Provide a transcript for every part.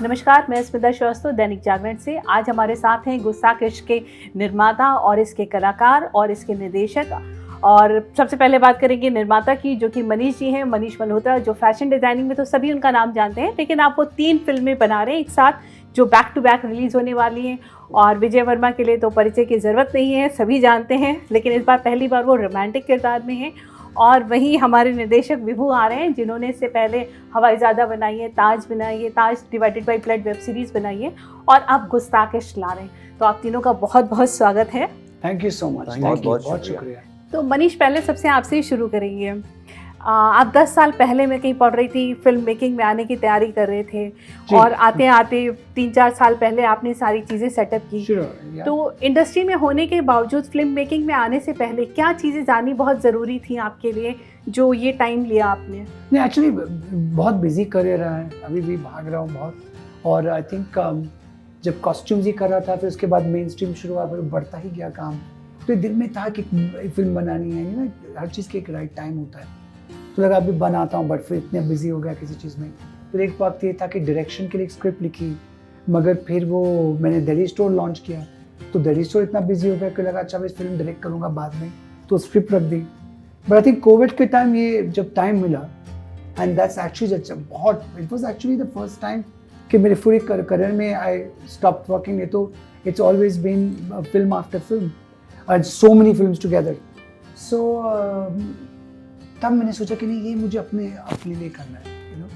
नमस्कार, मैं स्मिता श्रीवास्तव दैनिक जागरण से। आज हमारे साथ हैं गुस्ताख इश्क के निर्माता और इसके कलाकार और इसके निर्देशक। और सबसे पहले बात करेंगे निर्माता की, जो कि मनीष जी हैं, मनीष मल्होत्रा, जो फैशन डिज़ाइनिंग में तो सभी उनका नाम जानते हैं, लेकिन आप वो 3 फिल्में बना रहे हैं एक साथ, जो बैक टू बैक रिलीज़ होने वाली हैं। और विजय वर्मा के लिए तो परिचय की ज़रूरत नहीं है, सभी जानते हैं, लेकिन इस बार पहली बार वो रोमांटिक किरदार में हैं। और वहीं हमारे निर्देशक विभू आ रहे हैं, जिन्होंने इससे पहले हवाईज़ादा बनाई है, ताज बनाई है, Taj divided by blood web series बनाई है, और अब गुस्ताख इश्क ला रहे हैं। तो आप तीनों का बहुत बहुत स्वागत है। Thank you so much. बहुत शुक्रिया। तो मनीष, पहले सबसे आपसे ही शुरू करेंगे। आप 10 साल पहले मैं कहीं पढ़ रही थी, फिल्म मेकिंग में आने की तैयारी कर रहे थे, और आते आते 3-4 साल पहले आपने सारी चीज़ें सेटअप की। तो इंडस्ट्री में होने के बावजूद फिल्म मेकिंग में आने से पहले क्या चीज़ें जाननी बहुत ज़रूरी थी आपके लिए, जो ये टाइम लिया आपने? नहीं, एक्चुअली बहुत बिजी करियर रहा है, अभी भी भाग रहा हूँ बहुत। और आई थिंक जब कॉस्ट्यूम्स ही कर रहा था, फिर उसके बाद मेन स्ट्रीम शुरू हुआ, फिर बढ़ता ही गया काम। तो दिल में था कि फिल्म बनानी है, ना, हर चीज़ के एक राइट टाइम होता है। तो लगा अभी बनाता हूँ, बट फिर इतने बिजी हो गया किसी चीज़ में। फिर एक वक्त ये था कि डायरेक्शन के लिए एक स्क्रिप्ट लिखी, मगर फिर वो मैंने दिल्ली स्टोर लॉन्च किया, तो दिल्ली स्टोर इतना बिजी हो गया कि लगा अच्छा मैं फिल्म डायरेक्ट करूँगा बाद में, तो स्क्रिप्ट रख दी। बट आई थिंक कोविड के टाइम ये जब टाइम मिला, एंड दैट्स एक्चुअली बहुत, it was actually the first time कि मेरे पूरे करियर में आई स्टॉप वर्किंग। ये तो it's always been film after film and so many films together. So तब मैंने सोचा कि नहीं, ये मुझे अपने लिए करना है। You know,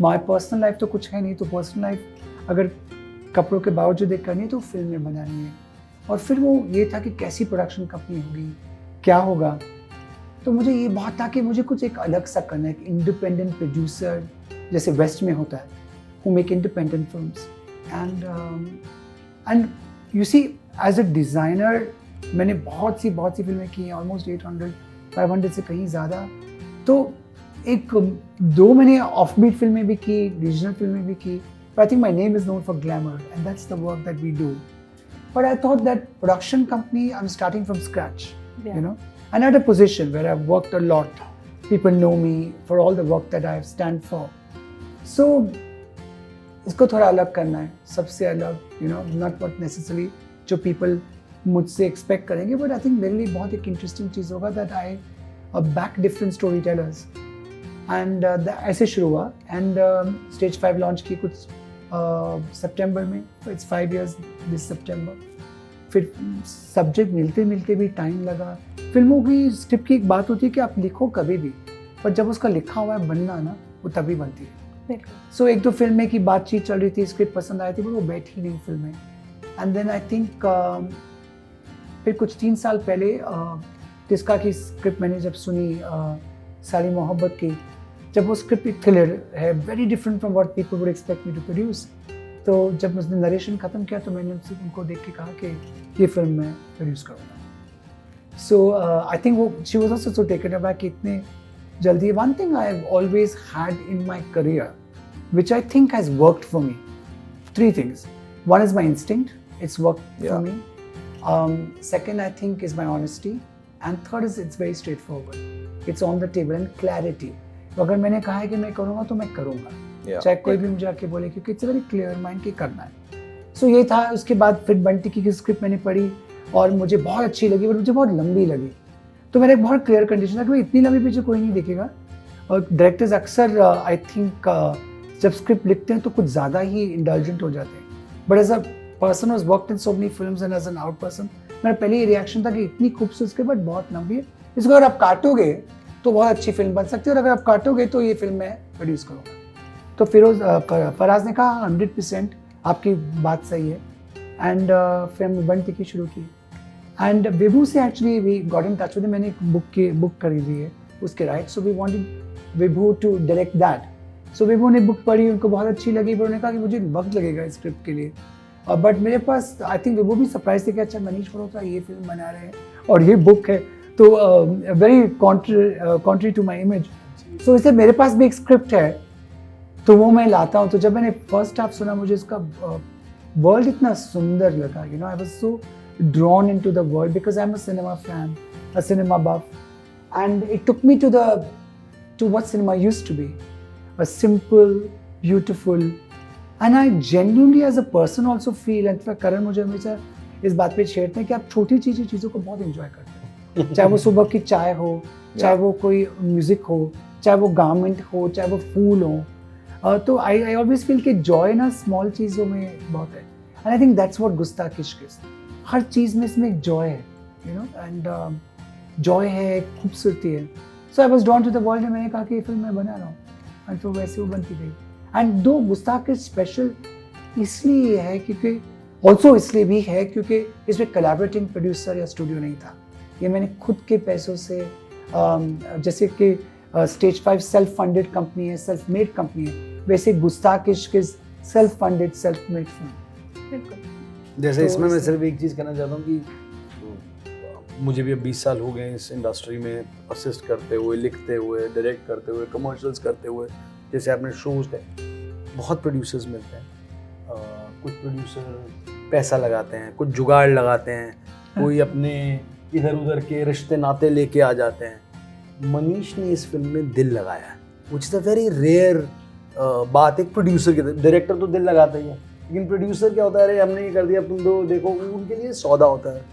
my personal life तो कुछ है नहीं, तो पर्सनल लाइफ अगर कपड़ों के बावजूद एक करनी है तो फिल्में बनानी है। और फिर वो ये था कि कैसी प्रोडक्शन कंपनी होगी, क्या होगा। तो मुझे ये बहुत था कि मुझे कुछ एक अलग सा करना है, एक इंडिपेंडेंट प्रोड्यूसर जैसे वेस्ट में होता है, who make independent films. And you see, as a designer मैंने बहुत सी फिल्में की हैं, ऑलमोस्ट 800-500 से कहीं ज़्यादा। तो एक 2 मैंने ऑफ बीट फिल्में भी की, रीजनल फिल्में भी की। I think my name is known for glamour and that's the work that we do. But I thought that production company, I am starting from scratch, you know, and at a position where I have worked a lot, people know me for all the work that I have stand for. So इसको थोड़ा अलग करना है, सबसे अलग, you know, not what necessary जो people मुझसे expect करेंगे, बट आई थिंक मेरे लिए बहुत एक इंटरेस्टिंग चीज़ होगा that I back different story tellers. And ऐसे शुरू हुआ। एंड स्टेज 5 लॉन्च की कुछ सितंबर में, इट्स 5 years दिस सितंबर। फिर सब्जेक्ट मिलते भी टाइम लगा। फिल्मों की स्क्रिप्ट की एक बात होती है कि आप लिखो कभी भी, पर जब उसका लिखा हुआ है बनना ना, वो तभी बनती है। सो एक तो फिल्में की बातचीत चल रही थी, स्क्रिप्ट पसंद आई थी, पर वो बैठी नहीं फिल्में। एंड देन आई थिंक फिर कुछ 3 साल पहले तिस्का की स्क्रिप्ट मैंने जब सुनी, सारी मोहब्बत की, जब वो स्क्रिप्ट एक थ्रिलर है, very different from what people would expect me to produce. तो जब उसने नरेशन ख़त्म किया तो मैंने उनको देख के कहा कि ये फिल्म मैं प्रोड्यूस करूँगा। सो आई थिंक वो she was also so taken aback कि इतने जल्दी। One thing I have always had in my career which I think has worked for me, 3 things. One is my instinct, it's worked for me. Second, I think, is my honesty. And third is it's very straightforward. It's on the table and clarity. तो अगर मैंने कहा है कि मैं करूँगा तो मैं करूँगा, चाहे कोई भी मुझे आके बोले, क्योंकि इट्स वेरी क्लियर माइंड कि करना है। सो ये था। उसके बाद फिर बंटी की स्क्रिप्ट मैंने पढ़ी और मुझे बहुत अच्छी लगी, बट मुझे बहुत लंबी लगी। तो मेरा एक बहुत क्लियर कंडीशन था कि इतनी लंबी पिक्चर कोई नहीं देखेगा। और डायरेक्टर्स अक्सर आई थिंक जब स्क्रिप्ट लिखते हैं तो कुछ ज़्यादा ही इंडल्जेंट हो जाते हैं। But as a person was worked in so many films and as an out person, मेरा पहले ही रिएक्शन था कि इतनी खूबसूरत स्क्रिप्ट बट बहुत लंबी है, इसको अगर आप काटोगे तो बहुत अच्छी फिल्म बन सकती है, और अगर आप काटोगे तो ये फिल्म मैं प्रोड्यूस करूँगा। तो फराज ने कहा 100% आपकी बात सही है। एंड फिर हमने बंटी की शुरू की। एंड विभू से actually we got in touch with, मैंने एक बुक खरीदी है उसके right. So we wanted Vibhu to direct that. So Vibhu ने बुक पढ़ी, उनको बहुत अच्छी लगी, पर उन्होंने कहा कि मुझे वक्त लगेगा इस स्क्रिप्ट के लिए। बट मेरे पास आई थिंक विभू भी सरप्राइज थे कि अच्छा मनीष मल्होत्रा ये फिल्म बना रहे हैं और ये बुक है, तो very contrary to my image. So इससे मेरे पास भी एक स्क्रिप्ट है, तो वो मैं लाता हूँ। तो जब मैंने फर्स्ट हाफ सुना, मुझे इसका वर्ल्ड इतना सुंदर लगा, you know, I was so drawn into the world because I am a cinema fan, a cinema buff, and it took me to what cinema used to be, a simple, beautiful, and I genuinely as a person also feel, and Karan मुझे हमेशा इस बात पे छेड़ते हैं कि आप छोटी चीज़ों को बहुत इंजॉय करते हो, चाहे वो सुबह की चाय हो, चाहे वो कोई म्यूजिक हो, चाहे वो गारमेंट हो, चाहे वो फूल हो। तो आई ऑलवेज फील कि जॉय ना स्मॉल चीज़ों में बहुत है, and I think that's what Gustaakh Ishq is. हर चीज़ में इसमें एक जॉय है, यू नो, एंड जॉय है, खूबसूरती है। So I was drawn to the world, and मैंने कहा कि ये फिल्म मैं बना रहा हूँ, एंड तो वैसे वो बनती गई। एंड दो गुस्ताख इज स्पेशल इसलिए है क्योंकि ऑल्सो इसलिए भी है क्योंकि इसमें कोलैबोरेटिंग प्रोड्यूसर या स्टूडियो नहीं था। ये मैंने खुद के पैसों से, जैसे कि स्टेज 5 सेल्फ फंडेड कंपनी है, सेल्फ मेड कंपनी है, वैसे गुस्ताख Ishq is self funded self made film. बिल्कुल। जैसे तो इसमें मैं इस- सिर्फ एक चीज़ कहना चाहता हूँ कि मुझे भी अब 20 साल हो गए इस इंडस्ट्री में असिस्ट करते हुए, लिखते हुए, डायरेक्ट करते हुए, कमर्शियल्स करते हुए। जैसे आपने शोज़ है, बहुत प्रोड्यूसर्स मिलते हैं। कुछ प्रोड्यूसर पैसा लगाते हैं, कुछ जुगाड़ लगाते हैं, कोई अपने इधर उधर के रिश्ते नाते लेके आ जाते हैं। मनीष ने इस फिल्म में दिल लगाया है, which is a very rare बात। एक प्रोड्यूसर के, डायरेक्टर तो दिल लगाता ही है, लेकिन प्रोड्यूसर क्या होता है, अरे हमने ये कर दिया, तुम दो देखो, उनके लिए सौदा होता है,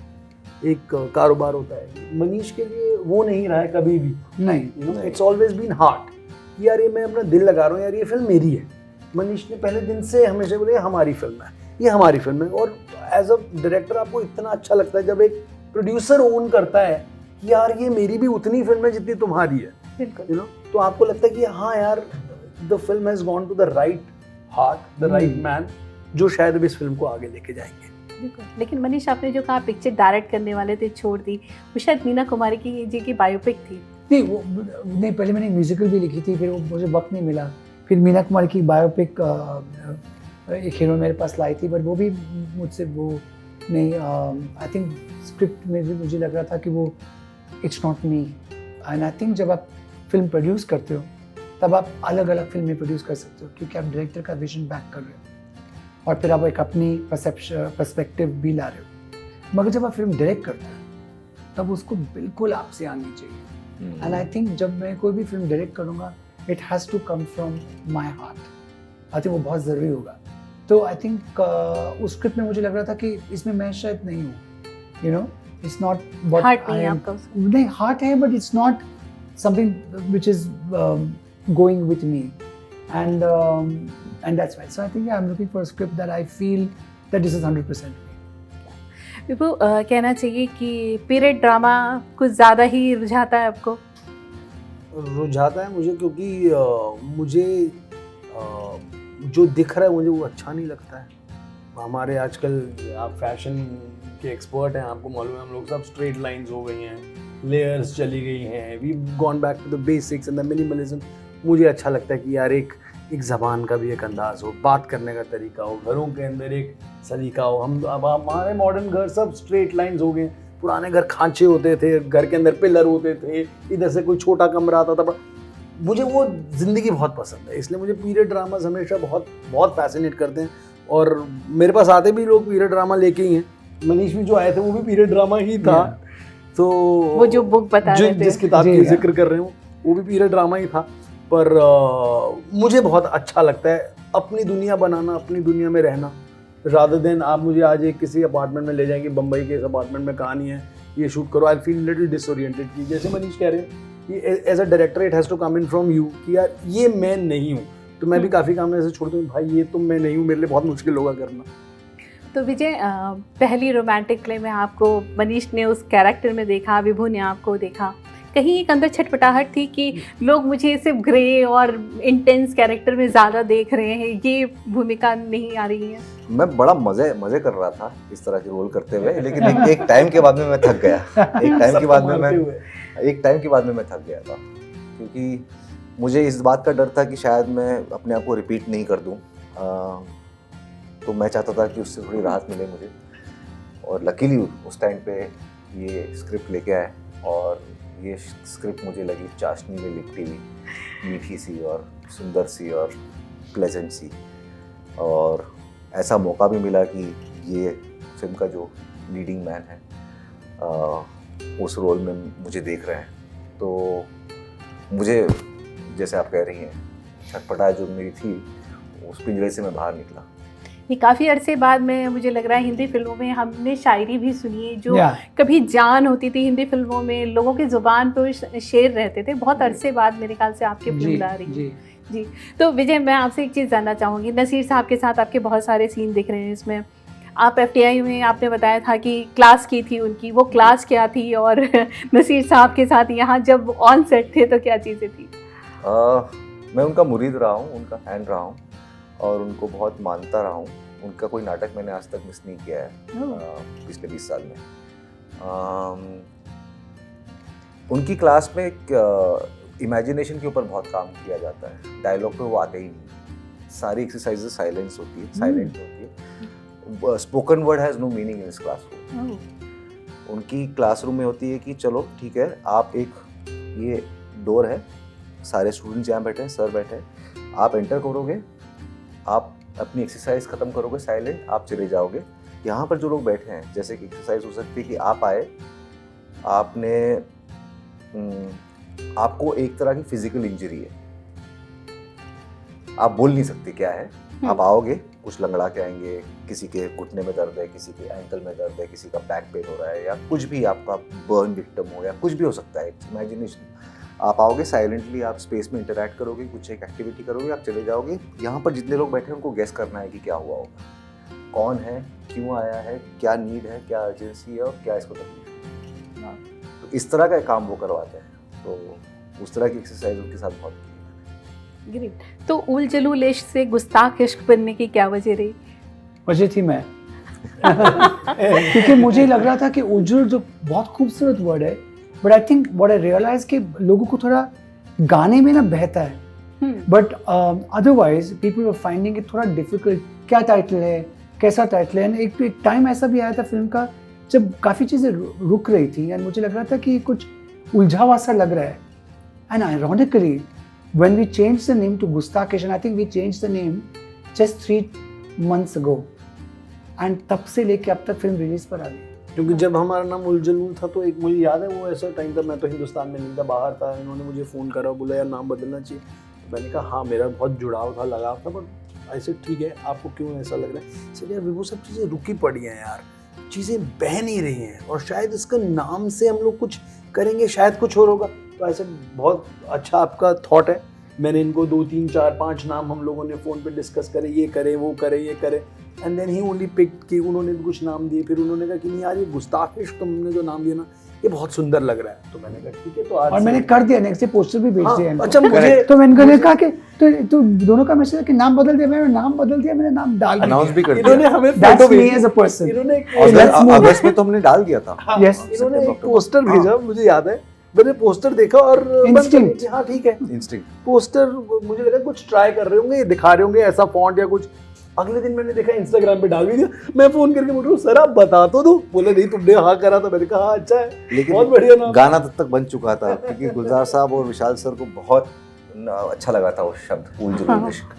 एक कारोबार होता है। मनीष के लिए वो नहीं रहा है कभी भी, नहीं, you know, it's always been heart कि यार ये मैं अपना दिल लगा रहा हूँ, यार ये फिल्म मेरी है। मनीष ने पहले दिन से हमेशा बोले हमारी फिल्म है, ये हमारी फिल्म है। और एज अ डायरेक्टर आपको इतना अच्छा लगता है जब एक प्रोड्यूसर ओन करता है कि यार ये मेरी भी उतनी फिल्म है जितनी तुम्हारी है, बिल्कुल। You know. तो आपको लगता है कि हाँ यार, the film has gone to the right heart, the right man, जो शायद अब इस फिल्म को आगे लेके जाएंगे। बिल्कुल। लेकिन मनीष, आपने जो कहा पिक्चर डायरेक्ट करने वाले थे, छोड़ दी, वो शायद मीना कुमारी की जी की बायोपिक थी। नहीं, पहले मैंने म्यूजिकल भी लिखी थी, फिर वो मुझे वक्त नहीं मिला। फिर मीना कुमारी की बायोपिक एक हीरो मेरे पास लाई थी, बट वो भी मुझसे वो नहीं, आई थिंक स्क्रिप्ट में भी मुझे लग रहा था कि वो it's not me. And I think जब आप फिल्म प्रोड्यूस करते हो तब आप अलग अलग फिल्में प्रोड्यूस कर सकते हो, क्योंकि आप डायरेक्टर का विजन बैक कर रहे हो और फिर आप एक अपनी पर्सपेक्टिव भी ला रहे हो। मगर जब आप फिल्म डायरेक्ट करते हो तब उसको बिल्कुल आपसे आनी चाहिए। एंड आई थिंक जब मैं कोई भी फिल्म डायरेक्ट करूँगा, it has to come from my heart. I think वो बहुत ज़रूरी होगा। तो आई थिंक उस स्क्रिप्ट में मुझे लग रहा था कि इसमें मैं शायद नहीं हूँ, you know, it's not what heart नहीं आई है एम। आपका उसमें। नहीं, हार्ट है, but it's not something which is going with me, and that's why. So I think I am looking for a script that I feel that this is 100% मी। विभू, कहना चाहिए कि period drama कुछ ज़्यादा ही रुझाता है आपको? रुझाता है मुझे, क्योंकि मुझे जो दिख रहा है मुझे वो अच्छा नहीं लगता है। हमारे आजकल, आप फैशन के एक्सपर्ट हैं, आपको मालूम है, हम लोग सब स्ट्रेट लाइंस हो गई हैं, लेयर्स चली गई हैं, we gone back to the basics and the minimalism. मुझे अच्छा लगता है कि यार एक ज़बान का भी एक अंदाज़ हो, बात करने का तरीका हो, घरों के अंदर एक सलीका हो। हम अब हमारे मॉडर्न घर सब स्ट्रेट लाइंस हो गए। पुराने घर खांचे होते थे, घर के अंदर पिलर होते थे, इधर से कोई छोटा कमरा आता था। मुझे वो ज़िंदगी बहुत पसंद है, इसलिए मुझे पीरियड ड्रामाज हमेशा बहुत बहुत फैसिनेट करते हैं। और मेरे पास आते भी लोग पीरियड ड्रामा लेके ही हैं। मनीष भी जो आए थे वो भी पीरियड ड्रामा ही था। तो वो जो बुक बता रहे थे, जिस किताब की जिक्र कर रहे हूँ, वो भी पीरियड ड्रामा ही था। पर मुझे बहुत अच्छा लगता है अपनी दुनिया बनाना, अपनी दुनिया में रहना, रादर देन आप मुझे आज एक किसी अपार्टमेंट में ले जाएंगे, बम्बई के इस अपार्टमेंट में कहानी है, ये शूट करो, आई फील लिटिल डिसओरिएंटेड। कि जैसे मनीष कह रहे हैं कि as a director it has to come in from you, कि यार ये मैं नहीं हूँ। तो मैं भी काफ़ी काम ऐसे छोड़ता हूँ, भाई ये तो मैं नहीं हूँ, मेरे लिए बहुत मुश्किल होगा करना। तो विजय, पहली रोमांटिक प्ले में आपको मनीष ने उस कैरेक्टर में देखा, विभू ने आपको देखा, कहीं एक अंदर छटपटाहट थी कि लोग मुझे सिर्फ ग्रे और इंटेंस कैरेक्टर में ज़्यादा देख रहे हैं, ये भूमिका नहीं आ रही है? मैं बड़ा मजे कर रहा था इस तरह के रोल करते हुए, लेकिन एक टाइम के बाद में मैं थक गया। एक टाइम के बाद में मैं थक गया था, क्योंकि मुझे इस बात का डर था कि शायद मैं अपने आप को रिपीट नहीं कर दूं। तो मैं चाहता था कि उससे थोड़ी राहत मिले मुझे, और लकीली उस टाइम पे ये स्क्रिप्ट लेके आए, और ये स्क्रिप्ट मुझे लगी चाशनी में लिपटी हुई, मीठी सी और सुंदर सी और प्लेजेंट सी। और ऐसा मौका भी मिला कि ये फिल्म का जो लीडिंग मैन है उस रोल में मुझे देख रहे हैं। तो मुझे, जैसे आप कह रही हैं, छटपटाहट जो मेरी थी उस पिंजरे से मैं बाहर निकला। ये काफ़ी अरसे बाद में मुझे लग रहा है हिंदी फिल्मों में हमने शायरी भी सुनी है जो Yeah. कभी जान होती थी हिंदी फिल्मों में, लोगों की ज़ुबान पर शेर रहते थे। बहुत अरसे बाद मेरे ख्याल से आपके फिल्म ला रही है। जी, तो विजय मैं आपसे एक चीज़ जानना चाहूँगी, नसीर साहब के साथ आपके बहुत सारे सीन दिख रहे हैं इसमें। आप FTI में आपने बताया था कि क्लास की थी उनकी, वो क्लास क्या थी और नसीर साहब के साथ यहाँ जब ऑन सेट थे तो क्या चीज़ें थी? मैं उनका मुरीद रहा हूँ, उनका फैन रहा हूँ और उनको बहुत मानता रहा हूँ। उनका कोई नाटक मैंने आज तक मिस नहीं किया है पिछले 20 साल में। उनकी क्लास में इमेजिनेशन के ऊपर बहुत काम किया जाता है। डायलॉग पे वो आते ही नहीं, सारी एक्सरसाइजेस साइलेंट होती है। Spoken word has no meaning in this classroom. उनकी क्लासरूम में होती है कि चलो ठीक है, आप एक ये डोर है, सारे स्टूडेंट्स यहाँ बैठे हैं, सर बैठे हैं, आप एंटर करोगे, आप अपनी एक्सरसाइज खत्म करोगे साइलेंट, आप चले जाओगे। यहाँ पर जो लोग बैठे हैं, जैसे कि एक्सरसाइज हो सकती है कि आप आए, आपको एक तरह की फिजिकल इंजरी है, आप बोल नहीं सकते क्या है, आप आओगे, कुछ लंगड़ा के आएंगे, किसी के घुटने में दर्द है, किसी के एंकल में दर्द है, किसी का बैक पेन हो रहा है, या कुछ भी आपका बर्न विक्टिम हो, या कुछ भी हो सकता है, इमेजिनेशन। आप आओगे साइलेंटली, आप स्पेस में इंटरैक्ट करोगे, कुछ एक एक्टिविटी करोगे, आप चले जाओगे। यहाँ पर जितने लोग बैठे हैं उनको गेस करना है कि क्या हुआ होगा, कौन है, क्यों आया है, क्या नीड है, क्या अर्जेंसी है और क्या इसको तकलीफ है। तो इस तरह का काम वो करवाते हैं, तो उस तरह की एक्सरसाइज उनके साथ बहुत की है। ग्रेट। तो उल जलूल इश्क से गुस्ताख इश्क बनने की क्या वजह रही? वजह थी मैं क्योंकि मुझे लग रहा था कि उजुल जो बहुत खूबसूरत वर्ड है, but I think what I realize कि लोगों को थोड़ा गाने में ना बहता है, but otherwise people were finding it थोड़ा डिफिकल्ट। क्या टाइटल है, कैसा टाइटल है। एक टाइम ऐसा भी आया था फिल्म का जब काफ़ी चीज़ें रुक रही थी एंड मुझे लग रहा था कि कुछ उलझा हुआ सा लग रहा है। And ironically when we changed the name to Gustakish, and I think we changed the name just 3 months ago, and तब से लेके अब तक फिल्म रिलीज पर आ गई। क्योंकि जब हमारा नाम उल जलूल था तो एक मुझे याद है वो ऐसा टाइम था, मैं तो हिंदुस्तान में नहीं था, बाहर था, इन्होंने मुझे फ़ोन करा, बोला यार नाम बदलना चाहिए। तो मैंने कहा हाँ, मेरा बहुत जुड़ाव था, लगाव था, बट ऐसे ठीक है, आपको क्यों ऐसा लग रहा है? सर यार वो सब चीज़ें रुकी पड़ी हैं यार, चीज़ें बह नहीं रही हैं, और शायद इसका नाम से हम लोग कुछ करेंगे, शायद कुछ और होगा। तो ऐसे बहुत अच्छा आपका थॉट है। मैंने इनको 2 3 4 5 नाम हम लोगों ने फ़ोन पे डिस्कस करे, ये करे, वो करे, ये करे, and then he only pick कि उन्होंने भी कुछ नाम दिए। फिर उन्होंने कहा कि नहीं यार, ये गुस्ताखिश तुमने जो नाम दिया ना, ये बहुत सुंदर लग रहा है। तो मैंने कहा ठीक है, तो आज और मैंने कर दिया, नेक्स्ट डे पोस्टर भी भेज दिया। अच्छा, मुझे तो मैंने कहा कि तो दोनों का मैसेज है कि नाम बदल दिया, मैंने नाम बदल दिया, मैंने नाम डाल दिया, अनाउंस भी कर इन्होंने दिया। हमें That's फोटो me भेजी, as a person. इन्होंने अगस्त में तो हमने डाल दिया था। Yes. इन्होंने एक पोस्टर भेजा, मुझे याद है, मैंने पोस्टर देखा और Instinct. हाँ ठीक है, इंस्टिंक्ट। पोस्टर मुझे लगा कुछ ट्राई कर रहे होंगे, दिखा रहे होंगे ऐसा फॉन्ट या कुछ। अगले दिन मैंने देखा इंस्टाग्राम पे डाल भी दिया। मैं फोन करके बोल रहा हूँ सर आप बता तो दो। बोले नहीं तुमने हाँ करा था। मैंने कहा हाँ अच्छा है, लेकिन बहुत बढ़िया नाम। गाना तब तक बन चुका था क्योंकि गुलजार साहब और विशाल सर को बहुत अच्छा लगा था वो शब्द उल जलूल इश्क,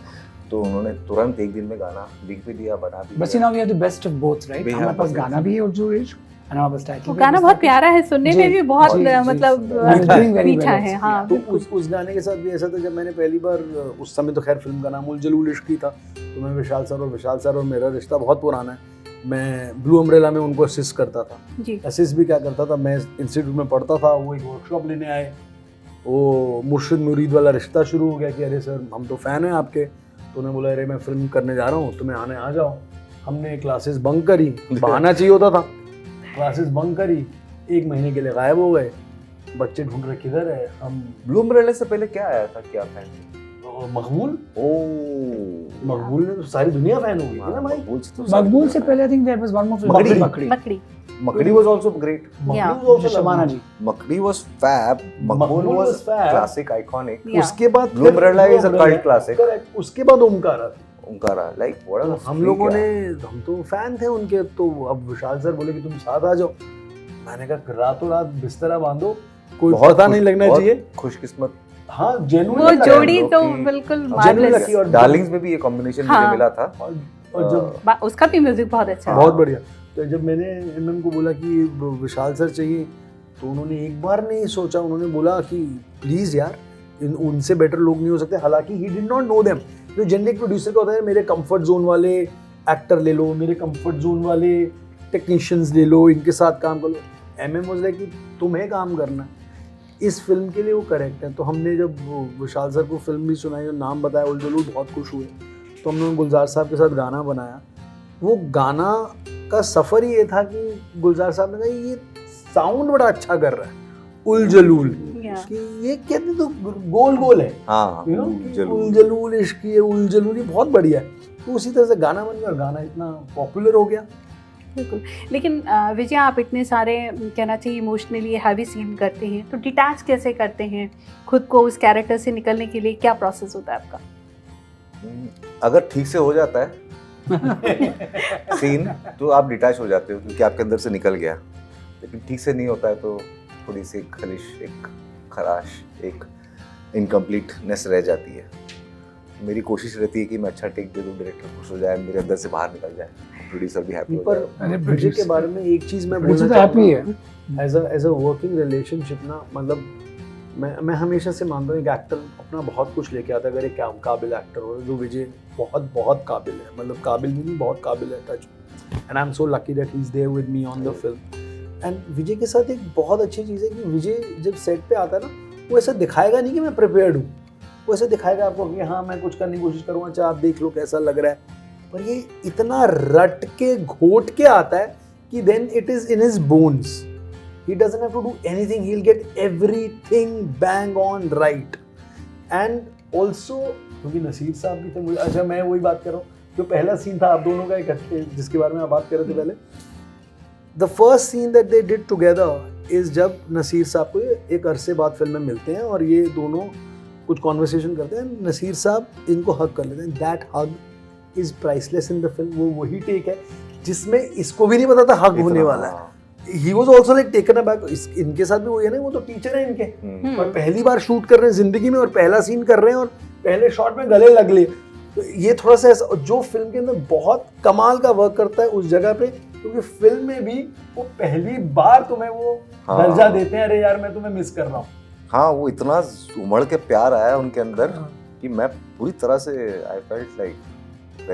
तो उन्होंने तुरंत एक दिन में गाना लिख भी दिया, बना भी बस now we have the best of both, right? We have हमारे पास both. गाना भी है उर्दू इश्क, और हमारे पास टाइटल वो भी गाना बहुत प्यारा है, सुनने में भी बहुत मतलब मीठा है। हाँ, तो उस गाने के साथ भी ऐसा था, जब मैंने पहली बार, उस समय तो खैर फिल्म का नाम उल जलूल इश्क ही था, तो मैं विशाल सर और मेरा रिश्ता बहुत पुराना है। मैं ब्लू अम्ब्रेला में उनको असिस्ट करता था जी। असिस्ट भी क्या करता था, मैं इंस्टीट्यूट में पढ़ता था, वो एक वर्कशॉप लेने आए, वो मुर्शिद मुरीद वाला रिश्ता शुरू हो गया कि अरे सर हम तो फ़ैन हैं आपके। तो उन्होंने बोला अरे मैं फिल्म करने जा रहा हूँ, तुम्हें आने आ जाओ। हमने क्लासेस बंक करी, बहाना चाहिए होता था, क्लासेस बंक करी, 1 महीने के लिए गायब हो गए। बच्चे ढूंढ रहे किधर है हम। ब्लू अम्ब्रेला से पहले क्या आया था, क्या फैन? मकबूल, ओह मकबूल ने तो सारी दुनिया फैन हो गई थी ना भाई। मकबूल से पहले I think there was one more film, मकड़ी। मकड़ी was also great. शबाना जी, मकड़ी was fab. Maqbool was classic, iconic. Yeah. उसके बाद Blue Umbrella is a cult classic. Correct. उसके बाद ओमकारा थी। ओमकारा, like what a हम लोगों ने, हम तो फैन थे उनके। तो अब विशाल सर बोले कि तुम साथ आ जाओ। मैंने कहा रातों रात बिस्तरा बांधो, कोई पता नहीं लगना चाहिए। खुशकिस्मत। हाँ, वो जेन्युइन जोड़ी तो बिल्कुल मार्वलस। और डार्लिंग्स में भी ये कॉम्बिनेशन मुझे मिला था। और जब उसका भी म्यूजिक बहुत अच्छा है। बहुत बढ़िया। तो जब मैंने एमएम को बोला कि विशाल सर चाहिए, तो उन्होंने एक बार नहीं सोचा, उन्होंने बोला कि प्लीज़ यार, उनसे बेटर लोग नहीं हो सकते। हालांकि he did not know them, जो जनरल प्रोड्यूसर का होता है, मेरे कंफर्ट जोन वाले एक्टर ले लो, मेरे कंफर्ट जोन वाले टेक्नीशियंस ले लो, इनके साथ काम कर लो। MM वाज लाइक कि तुम्हें काम करना है, इस फिल्म के लिए वो करेक्ट है। तो हमने जब विशाल सर को फिल्म भी सुनाई और नाम बताया, उल जलूल बहुत खुश हुए। तो हमने गुलजार साहब के साथ गाना बनाया। वो गाना का सफ़र ही ये था कि गुलजार साहब ने कहा ये साउंड बड़ा अच्छा कर रहा है, उल जलूल, कि ये कहते तो गोल गोल है, हाँ, यू नो, उल जलूल इश्क, ये उल जलूल, ये बहुत बढ़िया है। तो उसी तरह से गाना बन गया और गाना इतना पॉपुलर हो गया। बिल्कुल। लेकिन विजय, आप इतने सारे कहना चाहिए इमोशनली हैवी सीन करते हैं, तो डिटैच कैसे करते हैं खुद को उस कैरेक्टर से निकलने के लिए? क्या प्रोसेस होता है आपका? अगर ठीक से हो जाता है सीन तो आप डिटैच हो जाते हो, क्योंकि आपके अंदर से निकल गया। लेकिन ठीक से नहीं होता है तो थोड़ी सी खलिश, एक खराश, एक इनकम्प्लीटनेस रह जाती है। मेरी कोशिश रहती है कि मैं अच्छा टेक दे दूं, डायरेक्टर खुश हो जाए, मेरे अंदर से बाहर निकल जाए, प्रोड्यूसर भी हैप्पी हो जाए। पर विजय के बारे में एक चीज़ मैं बोलना चाहूँगा, एज अ वर्किंग रिलेशनशिप ना, मतलब मैं हमेशा से मानता हूँ एक एक्टर अपना बहुत कुछ लेके आता है। अगर एक काबिल एक्टर हो, जो विजय बहुत काबिल है, मतलब काबिल भी नहीं, बहुत काबिल है, touch. And I am so lucky that he is there with me on the film. And Vijay के साथ एक बहुत अच्छी चीज़ है कि विजय जब सेट पे आता है ना, वो ऐसा दिखाएगा नहीं कि मैं प्रिपेयर्ड हूँ, वो ऐसा दिखाएगा आपको कि हाँ मैं कुछ करने की कोशिश करूँगा, अच्छा आप देख लो कैसा लग रहा है। पर ये इतना रट के घोट के आता है कि then it is in his bones, he doesn't have to do anything, he'll get everything bang on right. And also क्योंकि नसीर साहब भी थे, मुझे अच्छा मैं वही बात कर रहा हूँ जो पहला सीन था आप दोनों का इकट्ठे, जिसके बारे में आप बात कर रहे थे पहले। The first seen that they did together is जब नसीर साहब को एक अरसे बाद फिल्म में मिलते हैं और ये दोनों कुछ कॉन्वर्सेशन करते हैं, नसीर साहब इनको हग कर लेते हैं। That hug is priceless in the film. वो वही टेक है जिसमें इसको भी नहीं पता था हग होने वाला है। He was also like taken aback। इनके साथ भी वही है ना, वो तो टीचर है इनके, और पहली बार शूट कर रहे हैं जिंदगी में और पहला सीन कर रहे हैं और पहले शॉट में गले लग लिए। तो ये थोड़ा सा ऐसा जो फिल्म के अंदर बहुत कमाल का वर्क करता है उस जगह पे, क्योंकि फिल्म में भी वो पहली बार तुम्हें वो दर्जा देते हैं, अरे यार मैं तुम्हें मिस कर रहा हूँ। हाँ, वो इतना उमड़ के प्यार आया उनके अंदर कि मैं पूरी तरह से आई फेल्ट लाइक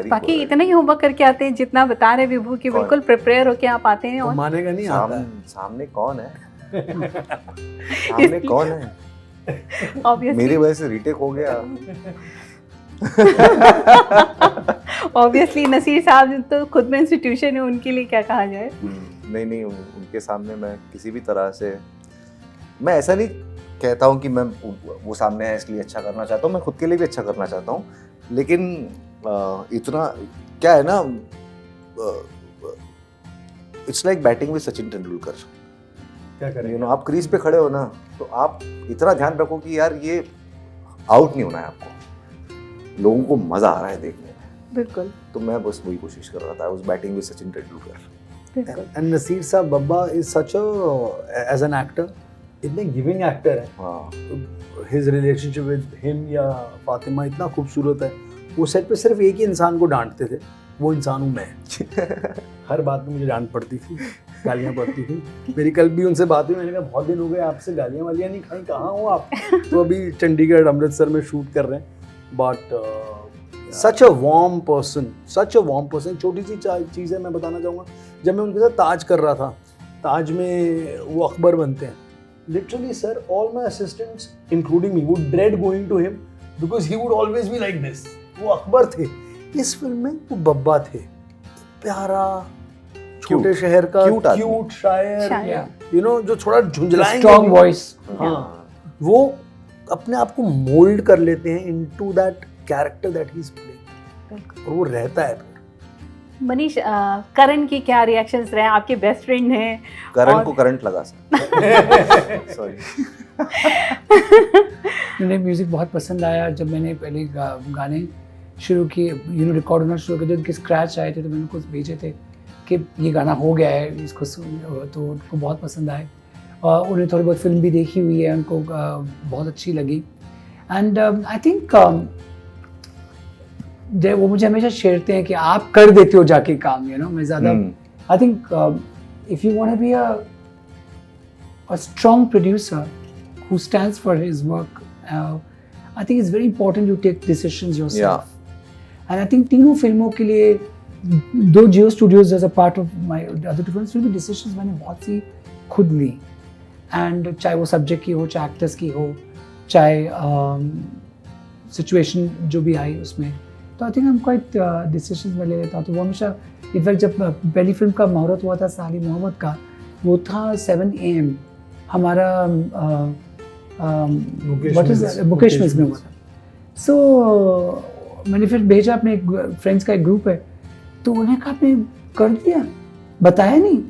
बाकी इतना ही होमवर्क करके आते हैं जितना बता रहे विभू कि बिल्कुल प्रिपेयर होके आप आते हैं। और मानेगा नहीं आता है। सामने कौन है सामने कौन है मेरी वजह से रीटेक हो गया। ऑब्वियसली नसीर साहब तो खुद में इंस्टीट्यूशन है, उनके लिए क्या कहा जाए। नहीं उनके सामने मैं किसी भी तरह से, मैं ऐसा नहीं कहता हूँ कि मैं वो सामने है इसलिए अच्छा करना चाहता हूँ, मैं खुद के लिए भी अच्छा करना चाहता हूँ। लेकिन इतना क्या है ना, it's like batting with Sachin Tendulkar. क्या करें, यू नो, आप क्रीज पे खड़े हो ना, तो आप इतना ध्यान रखो कि यार ये आउट नहीं होना है आपको, लोगों को मजा आ रहा है देखने में। बिल्कुल। तो मैं बस वही कोशिश कर रहा था, I was batting with Sachin Tendulkar. And Naseer sahab बब्बा is such a as an actor इतने गिविंग एक्टर है। हाँ, हिज रिलेशनशिप विद हिम या फातिमा इतना खूबसूरत है। वो सेट पे सिर्फ एक ही इंसान को डांटते थे, वो इंसान हूँ मैं। हर बात में मुझे डांट पड़ती थी, गालियाँ पड़ती थी। मेरी कल भी उनसे बात हुई, मैंने कहा बहुत दिन हो गए आपसे गालियाँ वालियाँ नहीं खाई, कहाँ हो आप? तो अभी चंडीगढ़ अमृतसर में शूट कर रहे हैं। But such a warm person. छोटी सी चीज़ है, मैं बताना चाहूँगा। जब मैं उनके साथ ताज कर रहा था, ताज में वो अकबर बनते हैं, literally sir all my assistants including me would dread going to him because he would always be like this. वो अकबर थे, इस फिल्म में वो बब्बा थे। प्यारा छोटे शहर का क्यूट शायर, यू नो, जो थोड़ा झुंझलाएंगे, स्ट्रॉन्ग वॉइस। हाँ, वो अपने आप को मोल्ड कर लेते हैं into that character that he is playing, और वो रहता है। मनीष, करण की क्या रिएक्शंस रहे? आपके बेस्ट फ्रेंड हैं। करण को करंट लगा सॉरी। मुझे म्यूज़िक बहुत पसंद आया। जब मैंने पहले गाने शुरू किए, यू नो, रिकॉर्ड होना शुरू किया, जब उनके स्क्रैच आए थे तो मैंने उनको भेजे थे कि ये गाना हो गया है, इसको सुन। तो उनको बहुत पसंद आए और उन्हें थोड़ी बहुत फिल्म भी देखी हुई है, उनको बहुत अच्छी लगी। एंड आई थिंक वो मुझे हमेशा छेड़ते हैं कि आप कर देते हो जाके काम, यू नो। मैं ज़्यादा I think if you want to be a strong producer who stands for his work, I think it's very important you take decisions yourself. And I think तीनों फिल्मों के लिए दो Jio studios as a part of my other different film decisions मैंने बहुत सी खुद ली, and चाहे वो सब्जेक्ट की हो, चाहे एक्टर्स की हो, चाहे सिचुएशन जो भी आई उसमें, तो आई थिंक हम क्वाइट डिसीजंस में ले लेता हूँ। तो वो हमेशा इनफैक्ट जब पहली फिल्म का मुहूर्त हुआ था साली मोहम्मद का, वो था 7 AM हमारा मुकेश मिल्स में हुआ था। सो मैंने फिर भेजा, अपने फ्रेंड्स का एक ग्रुप है, तो उन्हें कहा आपने कर दिया, बताया नहीं,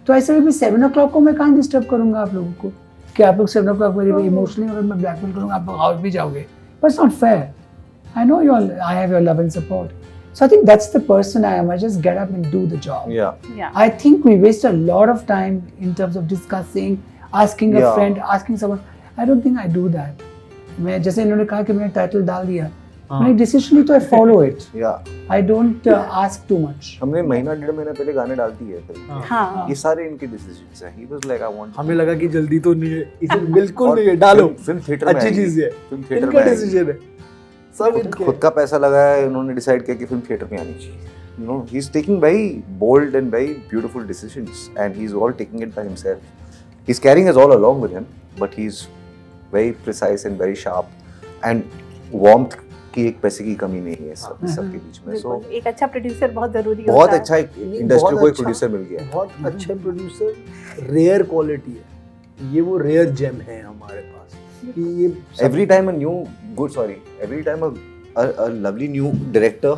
तो ऐसे में 7 o'clock को मैं कहाँ डिस्टर्ब करूँगा आप लोगों को कि आप लोग 7 o'clock मेरे इमोशनली अगर मैं ब्लैकमेल करूँगा आप लोग आउट भी जाओगे, but it's not fair. I know I have your love and support. So I think that's the person I am. I just get up and do the job. Yeah. I think we waste a lot of time in terms of discussing, asking a friend, asking someone. I don't think I do that. मैं जैसे इन्होंने कहा कि मैंने title डाल दिया, मैं decision ली तो I follow it. Yeah. I don't ask too much. हमने महीना डेढ़ महीना पहले गाने डाल दिए फिल्म। हाँ। ये सारे इनके डिसीजंस हैं। He was like I want. हमें लगा कि जल्दी तो नहीं है, इसे बिल्कुल नहीं है, डालो। फिल्म थिएटर में अच्छी चीज है, फिल्म थिएटर इनका में डिसीजन है, सब इनके। खुद का पैसा लगाया है, उन्होंने डिसाइड किया कि फिल्म थिएटर में आनी चाहिए। You know, he's taking very bold and very beautiful decisions, and he's all taking it by himself. He's carrying us all along with him, but he's very precise and very sharp, and warmth की एक पैसे की कमी नहीं है सबके बीच में। So एक अच्छा प्रोड्यूसर बहुत जरूरी होता है। बहुत अच्छा एक इंडस्ट्री को एक अच्छा, प्रोड्यूसर मिल गया है। बहुत अच्छे प्रोड्यूसर, रेयर क्वालिटी है, ये वो रेयर जेम है हमारे पास कि ये Every time a new every time a lovely new director,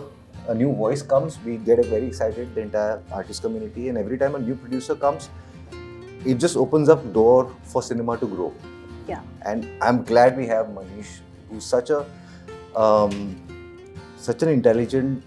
a new voice comes, we get very excited, the entire artist community, and every time a new producer comes, it just opens up door for cinema to grow. Yeah. And I'm glad we have Manish, who's such an intelligent,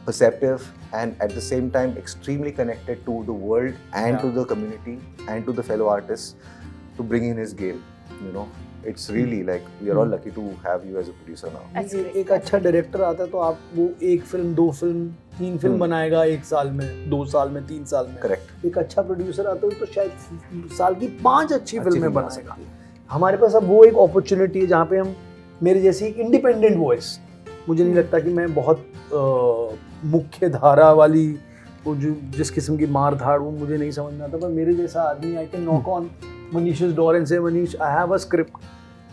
perceptive, and at the same time extremely connected to the world and to the community and to the fellow artists to bring in his game. You know, it's really like we are all lucky to have you as a producer now. That's great. एक अच्छा director आता है तो आप वो एक film, 2 film, 3 film बनाएगा 1 साल में, 2 साल में, 3 साल में। Correct. एक अच्छा प्रोड्यूसर आता है तो शायद साल की 5 अच्छी फिल्में बनाएगा। हमारे पास अब वो एक अपॉर्चुनिटी है जहाँ पे हम, मेरे जैसी इंडिपेंडेंट वॉइस, मुझे नहीं लगता कि मैं बहुत मुख्य धारा वाली वो जो जिस किस्म की मार धाड़ वो मुझे नहीं समझ में आता, पर मेरे जैसा आदमी I can knock on Manish's door and say, Manish, I have a script.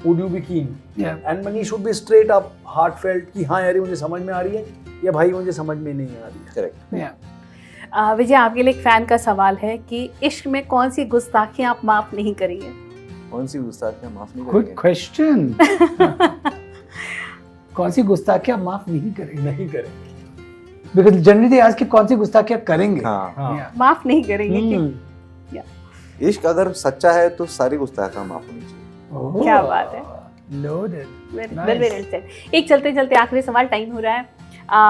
Would you be keen? Yeah. And Manish would be straight up, heartfelt कि हाँ यार मुझे समझ में आ रही है या भाई मुझे समझ में नहीं आ रही है। Correct. Yeah. विजय, आपके लिए एक फैन का सवाल है कि इश्क में कौन सी गुस्ताखियां आप माफ नहीं करेंगे? कौन सी गुस्ताखियां माफ नहीं Good करेंगे? question. कौन सी गुस्ताखियां माफ नहीं करेंगे? नहीं करें। Because generally they ask कि कौन सी गुस्ताखियां करेंगे? हाँ। Yeah. माफ नहीं करेंगे कि Hmm. इश्क अगर सच्चा है तो सारी गुस्ताखियां माफ होनी चाहिए। Oh. क्या बात है। Loaded. Very Nice. well said. एक चलते चलते आखिरी सवाल, टाइम हो रहा है।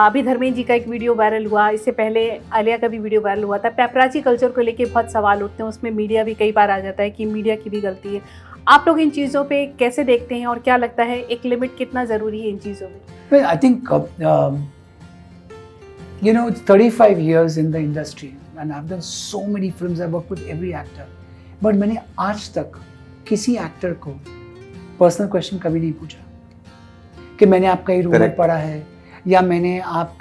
अभी धर्मेंद्र जी का एक वीडियो वायरल हुआ, इससे पहले आलिया का भी वीडियो वायरल हुआ था। पैपराजी कल्चर को लेके बहुत सवाल उठते हैं, उसमें मीडिया भी कई बार आ जाता है कि मीडिया की भी गलती है। आप लोग इन चीज़ों पे कैसे देखते हैं और क्या लगता है एक लिमिट कितना ज़रूरी है इन चीज़ों में? Well, I think it's 35 years in the industry and I've done so many films. I've worked with every actor, but मैंने आज तक किसी एक्टर को पर्सनल क्वेश्चन कभी नहीं पूछा कि मैंने आपका ही रूम में पढ़ा है या मैंने आप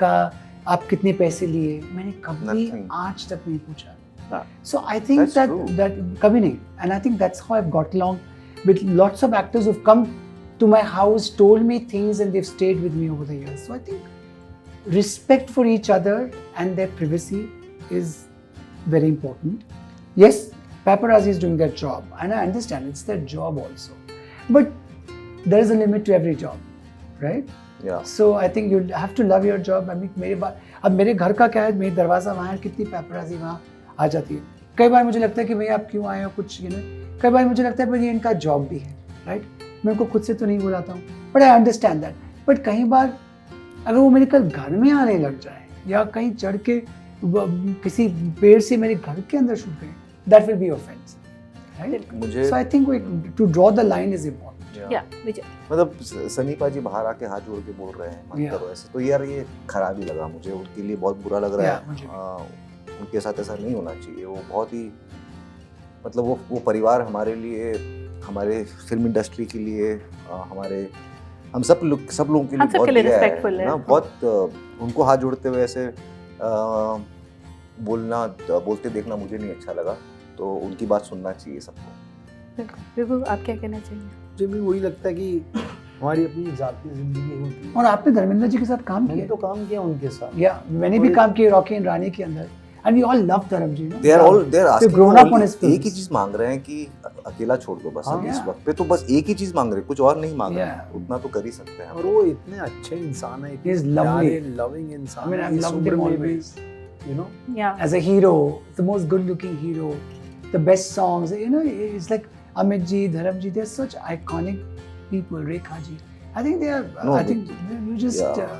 कितने पैसे लिए, मैंने कभी आज तक नहीं पूछा। So I think that कभी नहीं, and I think that's how I've got along with lots of actors who've come to my house, told me things, and they've stayed with me over the years. So I think respect for each other and their privacy is very important. Yes, paparazzi is doing their job, and I understand it's their job also. But there is a limit to every job, right? Yeah. So I think you have to love your job. I mean, अब मेरे घर का क्या है, मेरे दरवाजा वहाँ है, कितनी paparazzi वहाँ आ जाती है। कई बार मुझे लगता है कि भैया आप क्यों आए हो, कुछ कई बार मुझे लगता है पर ये इनका जॉब भी है, राइट? मैं उनको खुद से तो नहीं बुलाता हूँ, but I understand that. But कई बार अगर वो मेरे कल घर में आने लग जाए या कहीं चढ़ के किसी पेड़ से मेरे घर के अंदर छूट गए, that will be offence, right? मुझे so I think to draw the line is important. या विजय, मतलब सनी पाजी बाहर आके हाथ जोड़ के बोल रहे हैं मत करो ऐसे, तो यार ये खराब ही लगा मुझे, उनके लिए बहुत बुरा लग रहा है। उनके साथ ऐसा नहीं होना चाहिए। वो बहुत ही मतलब वो परिवार हमारे लिए, हमारे फिल्म इंडस्ट्री के लिए, हमारे हम सब लोगों के लिए हम सबके बहुत लिए दिया respectful है। ना, बहुत उनको हाथ जोड़ते हुए ऐसे बोलते देखना मुझे नहीं अच्छा लगा, तो उनकी बात सुनना चाहिए सबको। बिल्कुल, आप क्या कहना चाहिए? मुझे भी वही लगता है कि हमारी अपनी जाती जिंदगी होती है। और आपने धर्मेंद्र जी के साथ काम मैंने किया? तो काम किया उनके साथ। या मैंने भी काम किया रॉकी एंड रानी के अंदर, एंड वी ऑल लव धर्म जी। They are asking grown for up on his only- एक ही films. चीज मांग रहे हैं कि अकेला छोड़ दो बस। हाँ, अभी इस yeah. वक्त पे तो बस एक ही चीज मांग रहे हैं, कुछ और नहीं मांग रहे हैं। Yeah. उतना तो कर ही सकते हैं हम और लोग। वो इतने अच्छे इंसान है, He is lovely. लविंग इंसान I mean, है, I've इस loved उम्र him में भी, always. you know। Yeah. As a hero, the most good-looking hero, the best songs. You know, it's like Amit ji, Dharam ji. They're such iconic people. Rekha ji. I think they are. No, I think you just. yeah.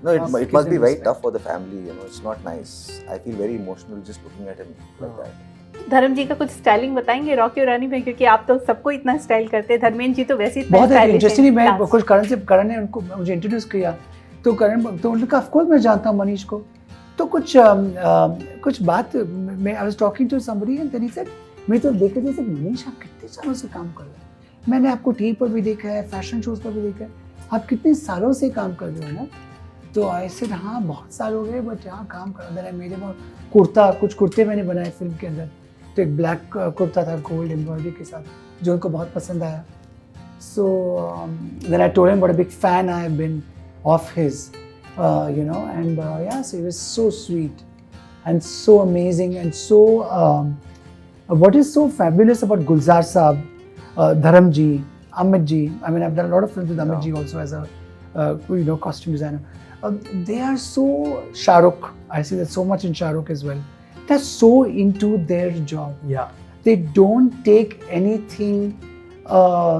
No, must it give must be them very respect. tough for the family. You know, it's not nice. I feel very emotional just looking at him like हाँ। that. धर्म जी का कुछ styling बताएंगे Rocky और रानी में, क्योंकि आप तो सबको इतना स्टाइल करते हैं, धर्मेंद्र जी तो वैसे ही इतने बहुत stylish हैं, इंटरेस्टिंग। मैं class। कुछ करण ने उनको मुझे इंट्रोड्यूस किया, तो करण तो उन्होंने कहा ऑफ कोर्स मैं जानता हूँ मनीष को। तो कुछ बात मैं I was talking to somebody and then he said, मैं तो देख रही थी मनीष आप कितने सालों से काम कर रहे हैं, मैंने आपको टीवी पर भी देखा है, फैशन शोज पर भी देखा है, आप कितने सालों से काम कर रहे हो ना। तो आई सेड हाँ बहुत साल हो गए, बट यहाँ काम कर रहा है। मेरे कुछ कुर्ते मैंने बनाए फिल्म के अंदर, तो एक ब्लैक कुर्ता था गोल्ड एम्ब्रॉयडरी के साथ जो उनको बहुत पसंद आया। So then I told him what a big fan I have been of his, you know, and yeah, so he was so sweet and so amazing and so. What is so fabulous about Gulzar Saab, Dharam ji, Amit ji? I mean, I've done a lot of films with Amit ji also as a you know costume designer. They are so Shah Rukh. I see that so much in Shah Rukh as well. They're so into their job. Yeah. They don't take anything.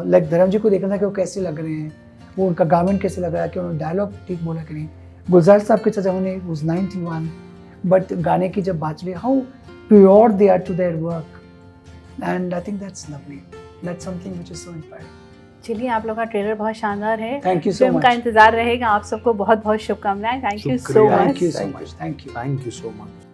Like धर्म जी को देखना था कि वो कैसे लग रहे हैं, वो उनका गारमेंट कैसे लग रहा है, कि उन्होंने डायलॉग ठीक बोला कि नहीं। गुलजार साहब के चाचा उन्हें वाज 91, बट गाने की जब बात चली, how pure they are to their work, and I think that's lovely, that's something which is so inspiring. चलिए, आप लोग का ट्रेलर बहुत शानदार है, thank you so film much, का इंतजार रहेगा। आप सबको बहुत बहुत शुभकामनाएं। थैंक यू सो शुक्रिया। Much. Thank you so much, thank you. Thank you so much.